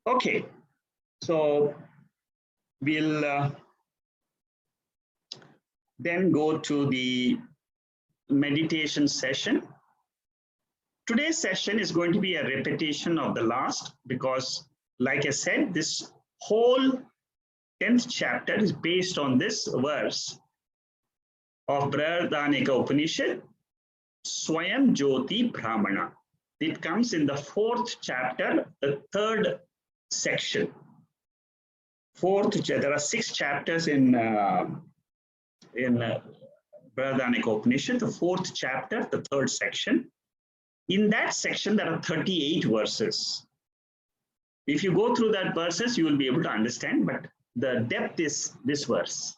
Okay, so we'll then go to the meditation session. Today's session is going to be a repetition of the last because, like I said, this whole 10th chapter is based on this verse of Vedanta Upanishad, Swayam Jyoti Brahmana. It comes in the 4th chapter, the 3rd section. There are 6 chapters in Vedanta Upanishad, the 4th chapter, the 3rd section. In that section, there are 38 verses. If you go through that verses, you will be able to understand, but the depth is this verse.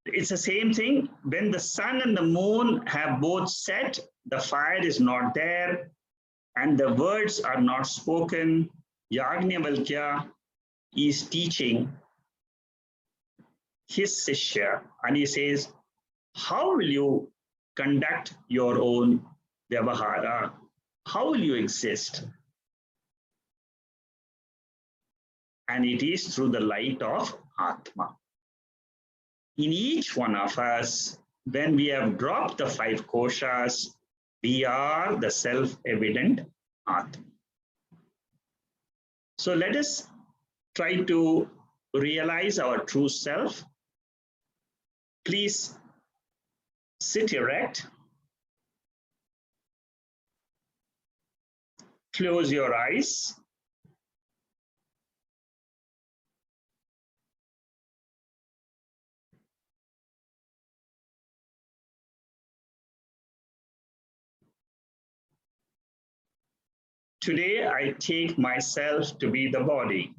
It's the same thing. When the sun and the moon have both set, the fire is not there, and the words are not spoken. Yajnavalkya is teaching his Sishya, and he says, how will you conduct your own vyavahara? How will you exist? And it is through the light of Atma. In each one of us, when we have dropped the 5 koshas, we are the self-evident Atma. So let us try to realize our true self. Please sit erect. Close your eyes. Today, I take myself to be the body.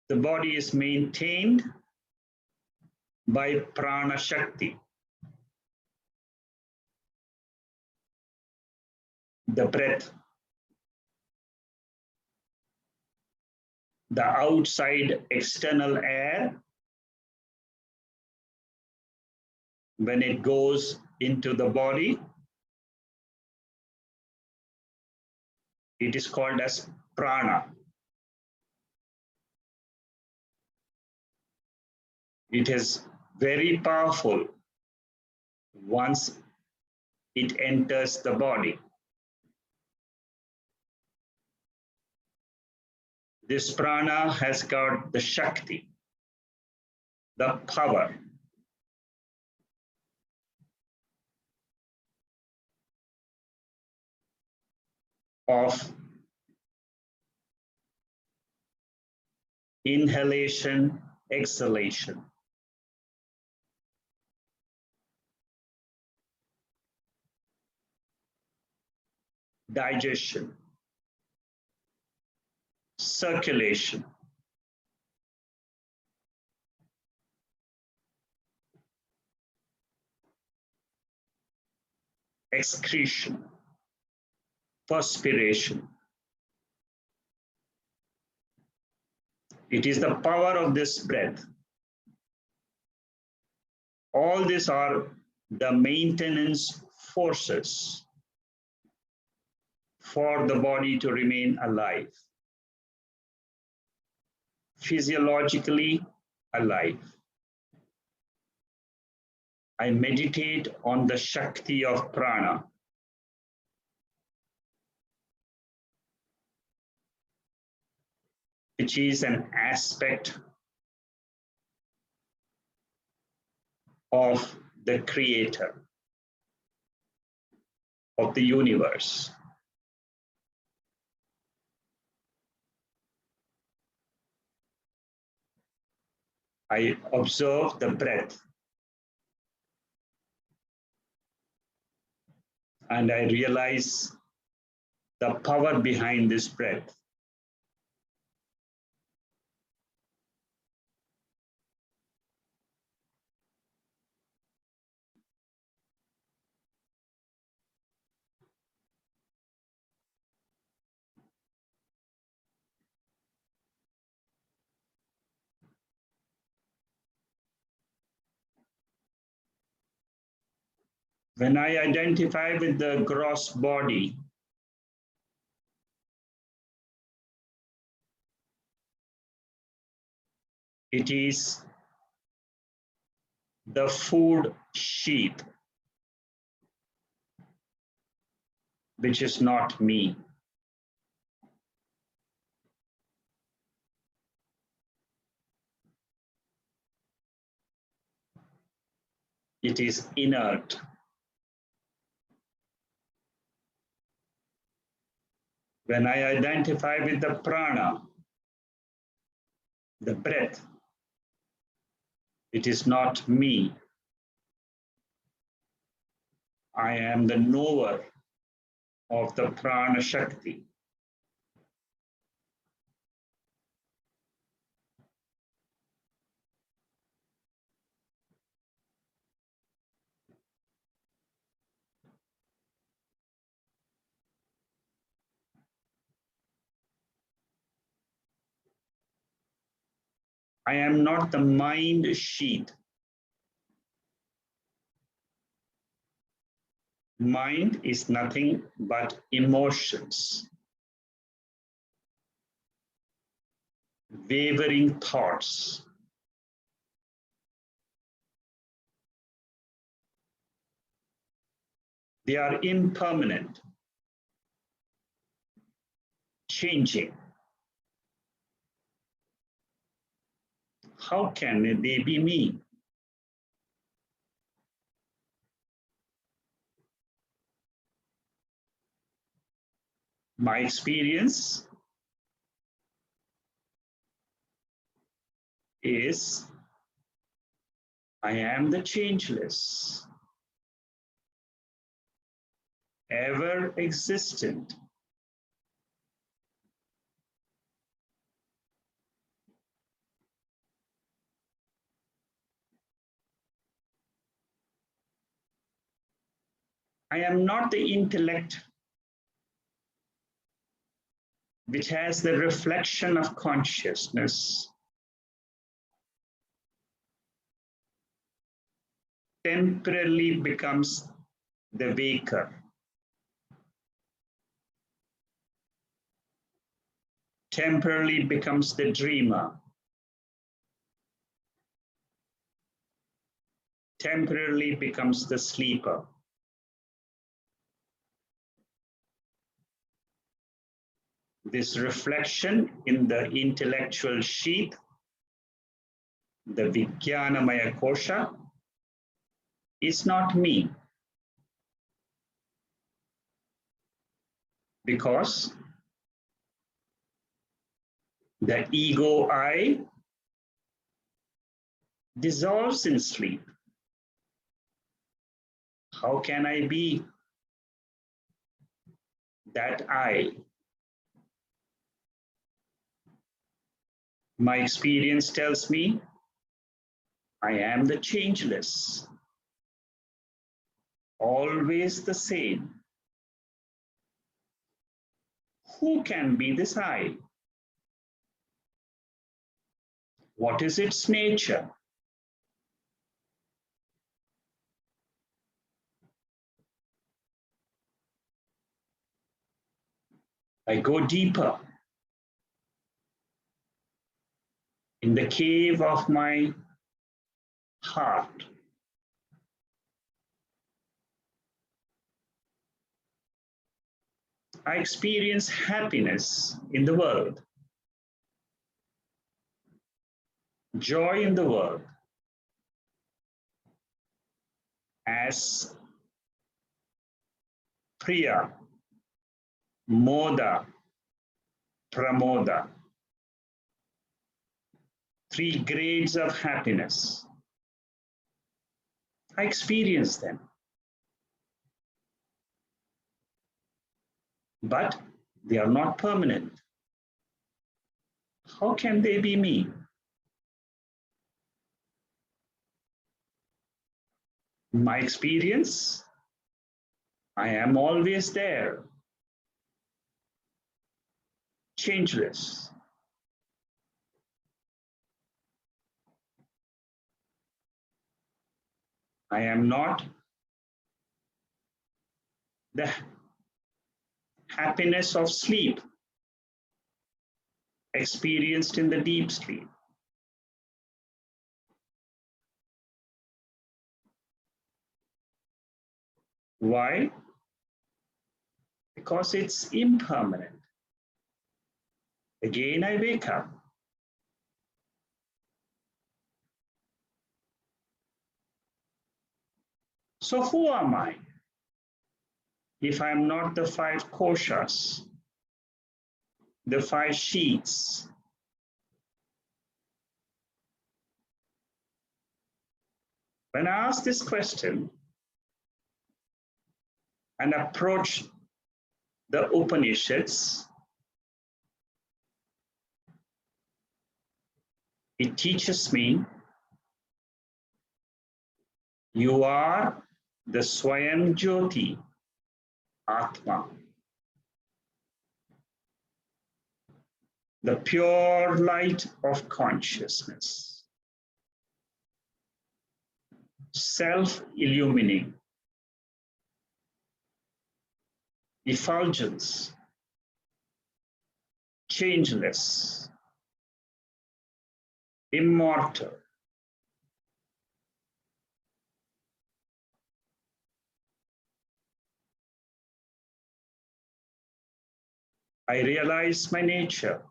The body is maintained by prana shakti, the breath. The outside external air, when it goes into the body, it is called as prana. It is very powerful once it enters the body. This prana has got the Shakti, the power. Of inhalation, exhalation. Digestion, circulation, excretion, perspiration. It is the power of this breath. All these are the maintenance forces for the body to remain alive, physiologically alive. I meditate on the Shakti of prana. Which is an aspect of the creator of the universe. I observe the breath and I realize the power behind this breath. When I identify with the gross body, it is the food sheath, which is not me. It is inert. When I identify with the prana, the breath, it is not me. I am the knower of the prana shakti. I am not the mind sheath. Mind is nothing but emotions, wavering thoughts. They are impermanent, changing. How can they be me? My experience is I am the changeless, ever existent. I am not the intellect which has the reflection of consciousness, temporarily becomes the waker. Temporarily becomes the dreamer. Temporarily becomes the sleeper. This reflection in the intellectual sheath, the Vijnanamaya Kosha, is not me. Because the ego I dissolves in sleep. How can I be that I? My experience tells me I am the changeless, always the same. Who can be this I? What is its nature? I go deeper in the cave of my heart. I experience happiness in the world, joy in the world, as Priya, Moda, Pramoda. Three grades of happiness. I experience them. But they are not permanent. How can they be me? In my experience, I am always there, changeless. I am not the happiness of sleep experienced in the deep sleep. Why? Because it's impermanent. Again, I wake up. So who am I if I'm not the five koshas, the five sheets? When I ask this question and approach the Upanishads, it teaches me you are the Swayam Jyoti, Atma, the pure light of consciousness, self-illumining, effulgence, changeless, immortal. I realize my nature,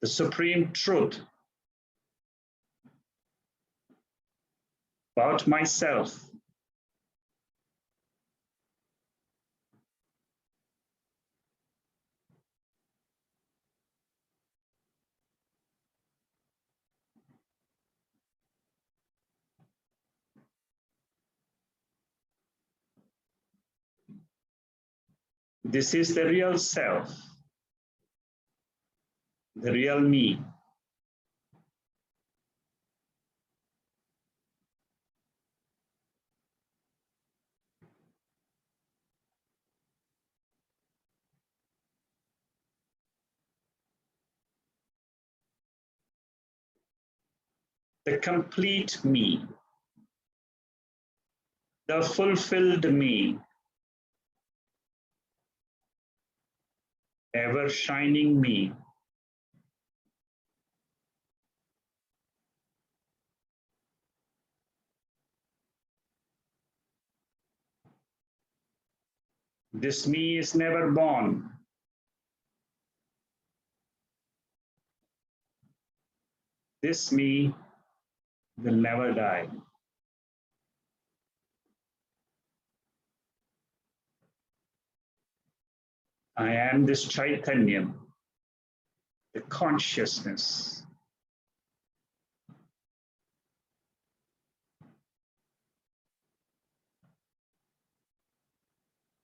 the supreme truth about myself. This is the real self, the real me. The complete me, the fulfilled me, ever shining me. This me is never born. This me will never die. I am this Chaitanyam, the consciousness.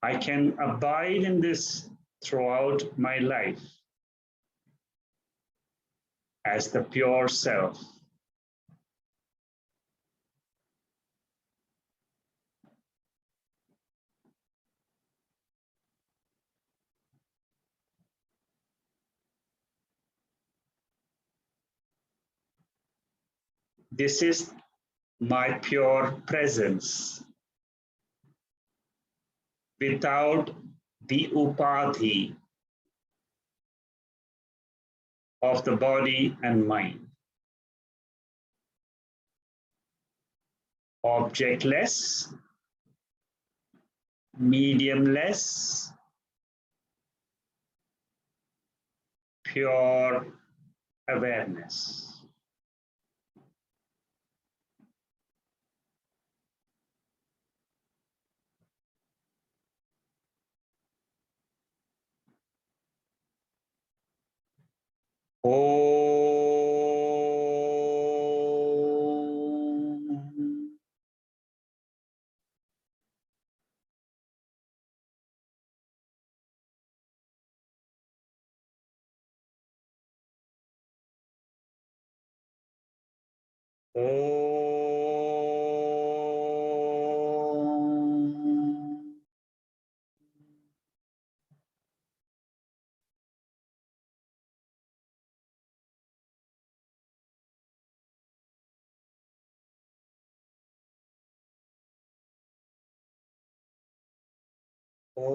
I can abide in this throughout my life as the pure self. This is my pure presence without the upadhi of the body and mind. Objectless, mediumless, pure awareness. Om. Om. Om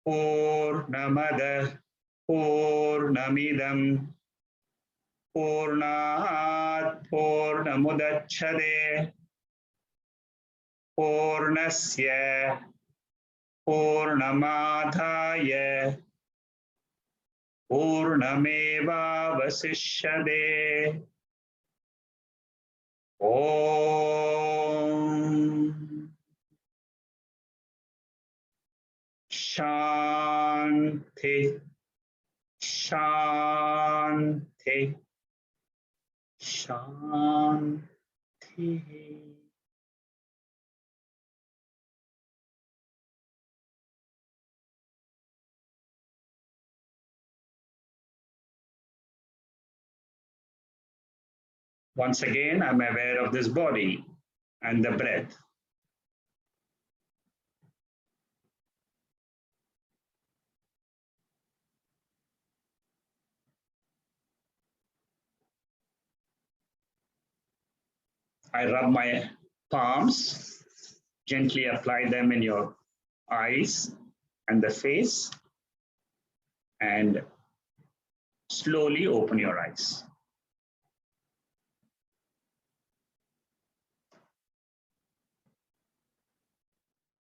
Purnamada Purnamidam Purnat Purnamudachade Purnasya Purnamadhaya Purnamevavasishyade. Om Shanti Shanti Shanti. Once again, I'm aware of this body and the breath. I rub my palms, gently apply them in your eyes and the face, and slowly open your eyes.